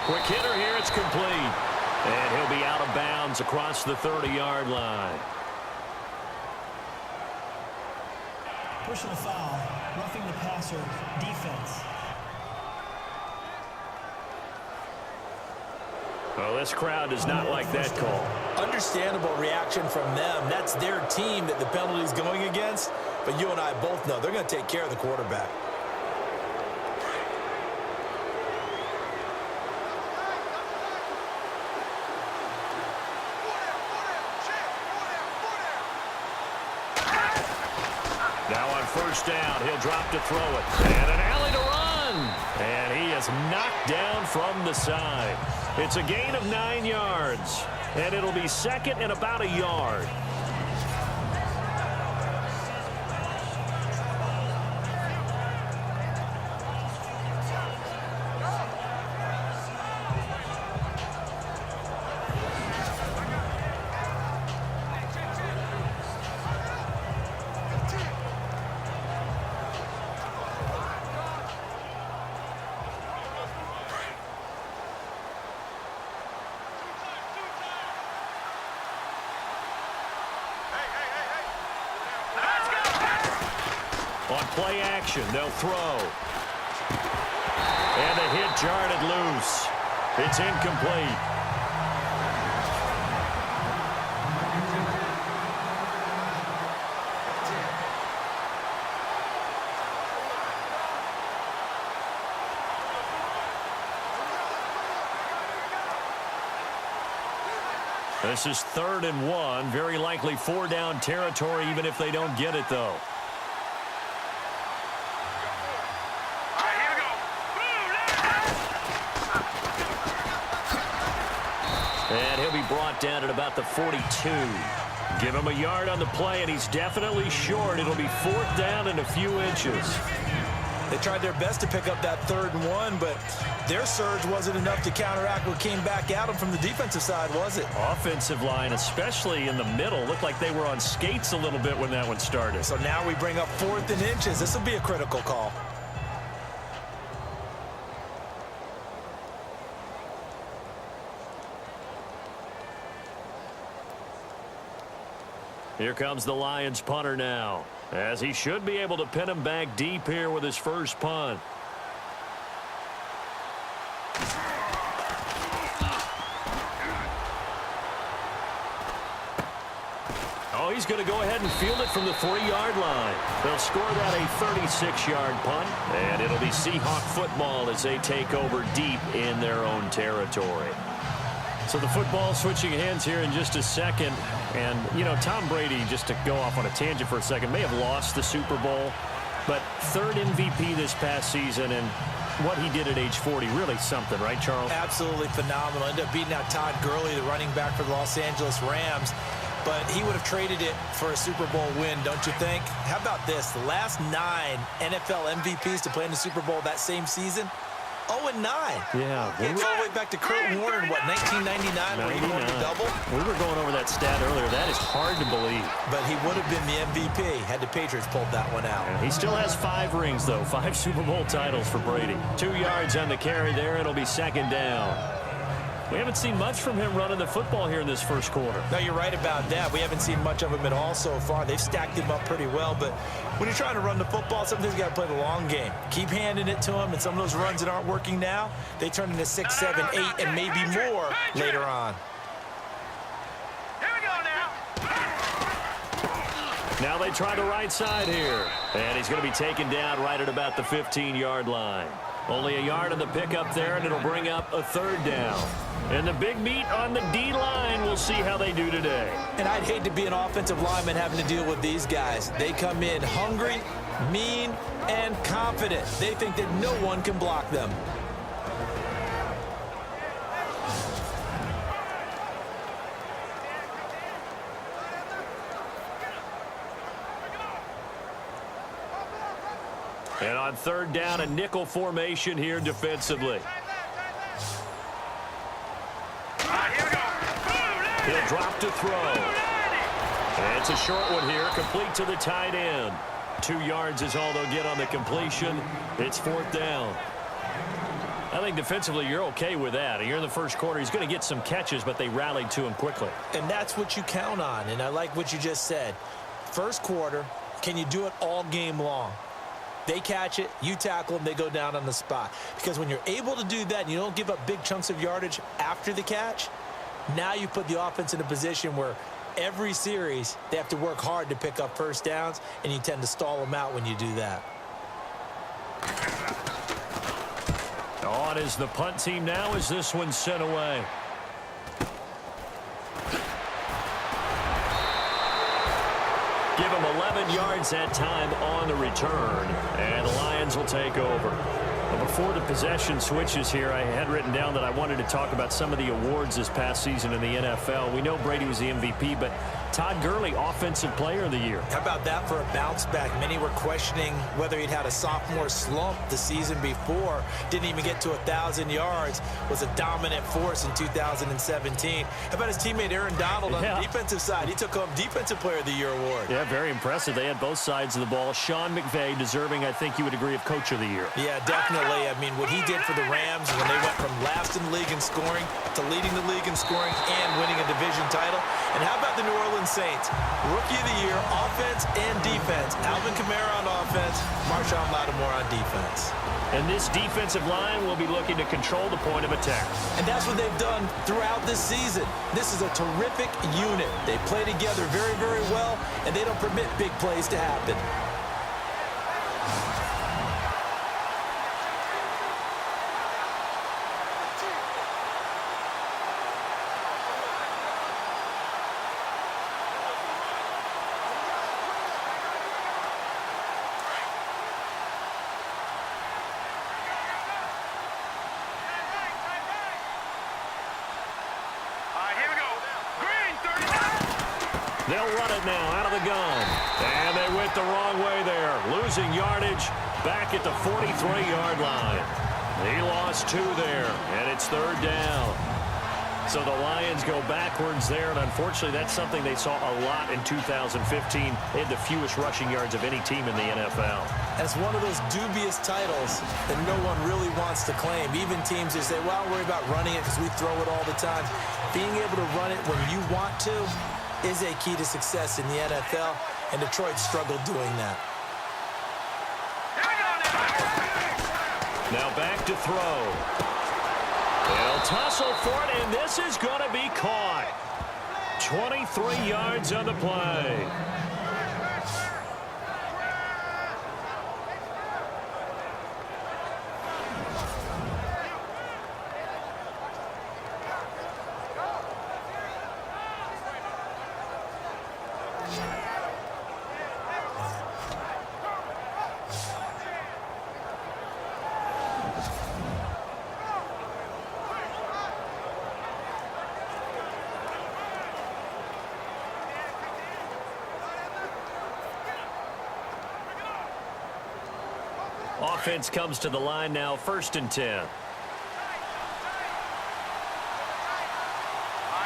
Quick hitter here. It's complete. And he'll be out of bounds across the 30-yard line. Personal foul, roughing the passer, defense. Well, this crowd does not like that call. Understandable reaction from them. That's their team that the penalty is going against. But you and I both know they're going to take care of the quarterback. Now on first down, he'll drop to throw it. And an alley to run. And he is knocked down from the side. It's a gain of 9 yards. And it'll be second and about a yard. On play action, they'll throw. And the hit jarred it loose. It's incomplete. This is 3rd and 1. Very likely 4-down territory, even if they don't get it, though. And he'll be brought down at about the 42. Give him a yard on the play, and he's definitely short. It'll be 4th down and a few inches. They tried their best to pick up that 3rd and 1, but their surge wasn't enough to counteract what came back at them from the defensive side, was it? Offensive line, especially in the middle, looked like they were on skates a little bit when that one started. So now we bring up 4th and inches. This will be a critical call. Here comes the Lions punter now, as he should be able to pin him back deep here with his first punt. Oh, he's going to go ahead and field it from the 3-yard line. They'll score that a 36-yard punt, and it'll be Seahawk football as they take over deep in their own territory. So the football switching hands here in just a second. And, you know, Tom Brady, just to go off on a tangent for a second, may have lost the Super Bowl, but 3rd MVP this past season, and what he did at age 40, really something, right, Charles? Absolutely phenomenal. Ended up beating out Todd Gurley, the running back for the Los Angeles Rams. But he would have traded it for a Super Bowl win, don't you think? How about this? The last 9 NFL MVPs to play in the Super Bowl that same season, 0-9. Yeah. It's all the way back to Kurt Warner in, what, 1999, where he won the double? We were going over that stat earlier. That is hard to believe. But he would have been the MVP had the Patriots pulled that one out. Yeah, he still has 5 rings, though. 5 Super Bowl titles for Brady. 2 yards on the carry there. It'll be 2nd down. We haven't seen much from him running the football here in this first quarter. No, you're right about that. We haven't seen much of him at all so far. They've stacked him up pretty well, but when you're trying to run the football, sometimes you got to play the long game. Keep handing it to him, and some of those runs that aren't working now, they turn into 6, 7, 8, and maybe more later on. Here we go now. Now they try the right side here, and he's going to be taken down right at about the 15-yard line. Only a yard on the pickup there, and it'll bring up a 3rd down. And the big meat on the D-line. We'll see how they do today. And I'd hate to be an offensive lineman having to deal with these guys. They come in hungry, mean, and confident. They think that no one can block them. And on 3rd down, a nickel formation here defensively. He'll drop to throw. And it's a short one here, complete to the tight end. 2 yards is all they'll get on the completion. It's 4th down. I think defensively you're okay with that. You're in the first quarter. He's going to get some catches, but they rallied to him quickly. And that's what you count on, and I like what you just said. First quarter, can you do it all game long? They catch it, you tackle them, they go down on the spot. Because when you're able to do that and you don't give up big chunks of yardage after the catch, now you put the offense in a position where every series they have to work hard to pick up first downs, and you tend to stall them out when you do that. On is the punt team now as this one's sent away. Give him 11 yards that time on the return, and the Lions will take over. But before the possession switches here, I had written down that I wanted to talk about some of the awards this past season in the NFL. We know Brady was the MVP, but Todd Gurley, Offensive Player of the Year. How about that for a bounce back? Many were questioning whether he'd had a sophomore slump the season before. Didn't even get to 1,000 yards. Was a dominant force in 2017. How about his teammate Aaron Donald on the defensive side? He took home Defensive Player of the Year award. Yeah, very impressive. They had both sides of the ball. Sean McVay deserving, I think you would agree, of Coach of the Year. Yeah, definitely. I mean, what he did for the Rams when they went from last in the league in scoring to leading the league in scoring and winning a division title. And how about the New Orleans Saints? Rookie of the Year, offense and defense. Alvin Kamara on offense, Marshawn Lattimore on defense. And this defensive line will be looking to control the point of attack. And that's what they've done throughout this season. This is a terrific unit. They play together very, very well, and they don't permit big plays to happen. They'll run it now out of the gun. And they went the wrong way there. Losing yardage back at the 43-yard line. He lost 2 there, and it's 3rd down. So the Lions go backwards there, and unfortunately that's something they saw a lot in 2015. They had the fewest rushing yards of any team in the NFL. That's one of those dubious titles that no one really wants to claim. Even teams that say, well, I'll worry about running it because we throw it all the time. Being able to run it when you want to is a key to success in the NFL, and Detroit struggled doing that. Now back to throw. They'll tussle for it, and this is going to be caught. 23 yards on the play. Offense comes to the line now, 1st and 10. All right,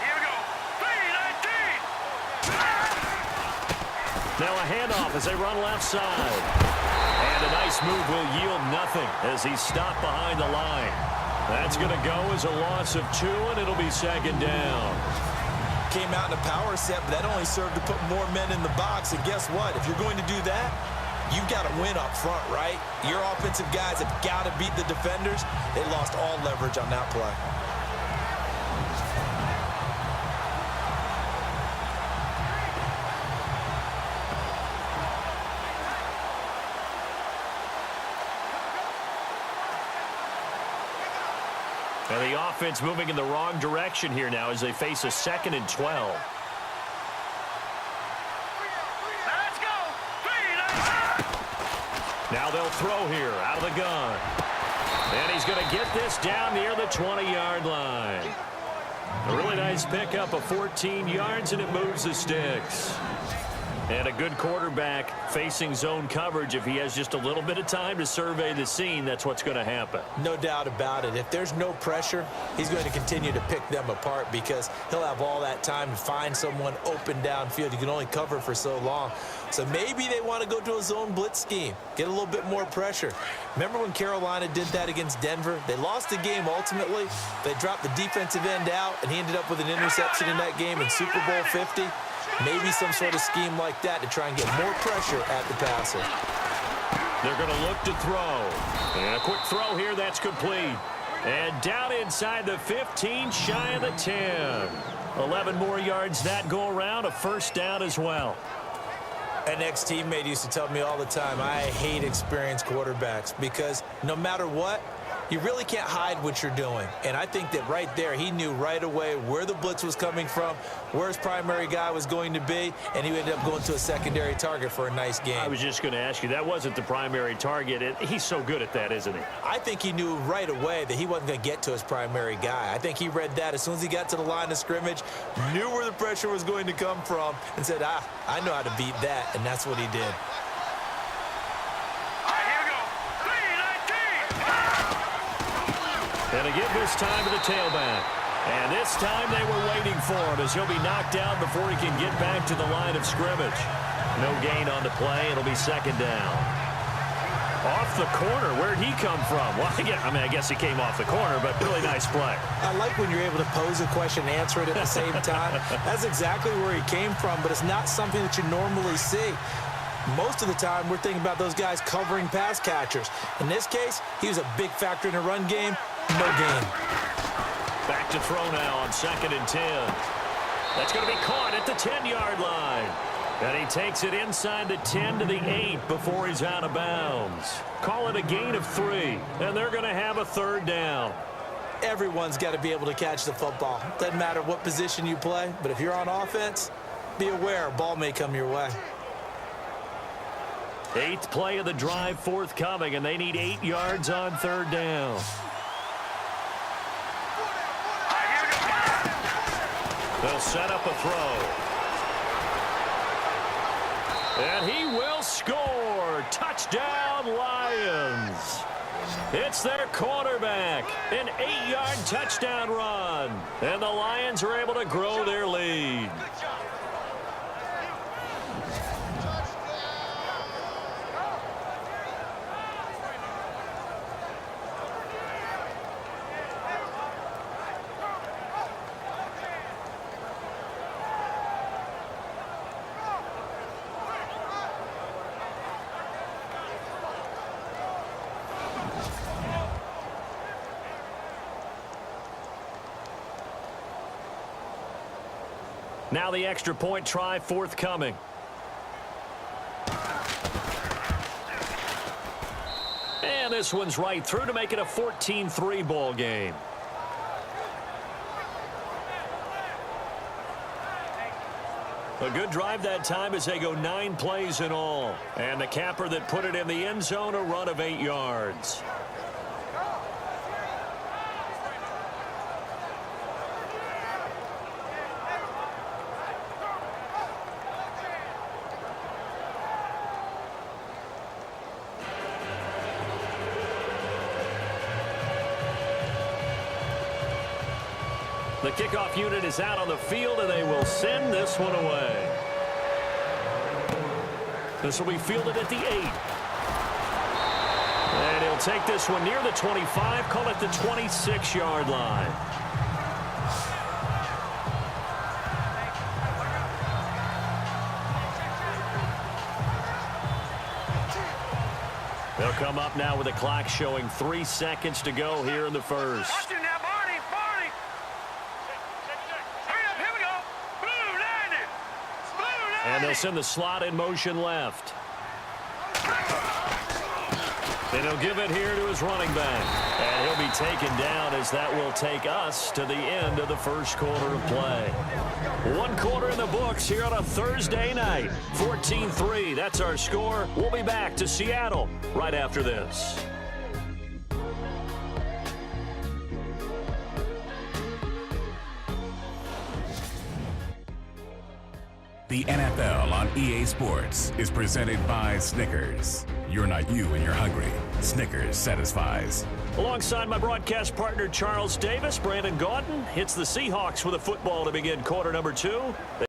here we go. 3-19. Now a handoff as they run left side. And a nice move will yield nothing as he's stopped behind the line. That's going to go as a loss of 2, and it'll be 2nd down. Came out in a power set, but that only served to put more men in the box. And guess what? If you're going to do that, you've got to win up front, right? Your offensive guys have got to beat the defenders. They lost all leverage on that play. And the offense moving in the wrong direction here now as they face a 2nd and 12. Now they'll throw here out of the gun. And he's going to get this down near the 20-yard line. A really nice pickup of 14 yards, and it moves the sticks. And a good quarterback facing zone coverage, if he has just a little bit of time to survey the scene, that's what's going to happen. No doubt about it. If there's no pressure, he's going to continue to pick them apart because he'll have all that time to find someone open downfield. You can only cover for so long. So maybe they want to go to a zone blitz scheme, get a little bit more pressure. Remember when Carolina did that against Denver? They lost the game ultimately. They dropped the defensive end out, and he ended up with an interception in that game in Super Bowl 50. Maybe some sort of scheme like that to try and get more pressure at the passer. They're going to look to throw. And a quick throw here, that's complete. And down inside the 15, shy of the 10. 11 more yards that go around, a first down as well. An ex-teammate used to tell me all the time, I hate experienced quarterbacks because no matter what, you really can't hide what you're doing. And I think that right there, he knew right away where the blitz was coming from, where his primary guy was going to be, and he ended up going to a secondary target for a nice game. I was just going to ask you, that wasn't the primary target. He's so good at that, isn't he? I think he knew right away that he wasn't going to get to his primary guy. I think he read that as soon as he got to the line of scrimmage, knew where the pressure was going to come from, and said, I know how to beat that, and that's what he did. And a give this time to the tailback. And this time they were waiting for him as he'll be knocked down before he can get back to the line of scrimmage. No gain on the play. It'll be second down. Off the corner. Where'd he come from? Well, I guess he came off the corner, but really nice play. I like when you're able to pose a question and answer it at the same time. That's exactly where he came from, but it's not something that you normally see. Most of the time, we're thinking about those guys covering pass catchers. In this case, he was a big factor in the run game. No gain. Back to throw now on 2nd and 10. That's going to be caught at the 10-yard line. And he takes it inside the 10 to the 8 before he's out of bounds. Call it a gain of 3, and they're going to have a third down. Everyone's got to be able to catch the football. Doesn't matter what position you play, but if you're on offense, be aware a ball may come your way. 8th play of the drive forthcoming, and they need 8 yards on third down. They'll set up a throw. And he will score. Touchdown, Lions. It's their quarterback. An 8-yard touchdown run. And the Lions are able to grow their lead. Now the extra point try forthcoming. And this one's right through to make it a 14-3 ball game. A good drive that time as they go 9 plays in all. And the capper that put it in the end zone, a run of 8 yards. The kickoff unit is out on the field, and they will send this one away. This will be fielded at the 8. And he'll take this one near the 25, call it the 26-yard line. They'll come up now with the clock showing 3 seconds to go here in the first. And they'll send the slot in motion left. And he'll give it here to his running back. And he'll be taken down as that will take us to the end of the first quarter of play. 1 quarter in the books here on a Thursday night. 14-3, that's our score. We'll be back to Seattle right after this. The NFL on EA Sports is presented by Snickers. You're not you when you're hungry. Snickers satisfies. Alongside my broadcast partner, Charles Davis, Brandon Gaudin hits the Seahawks with a football to begin quarter number 2.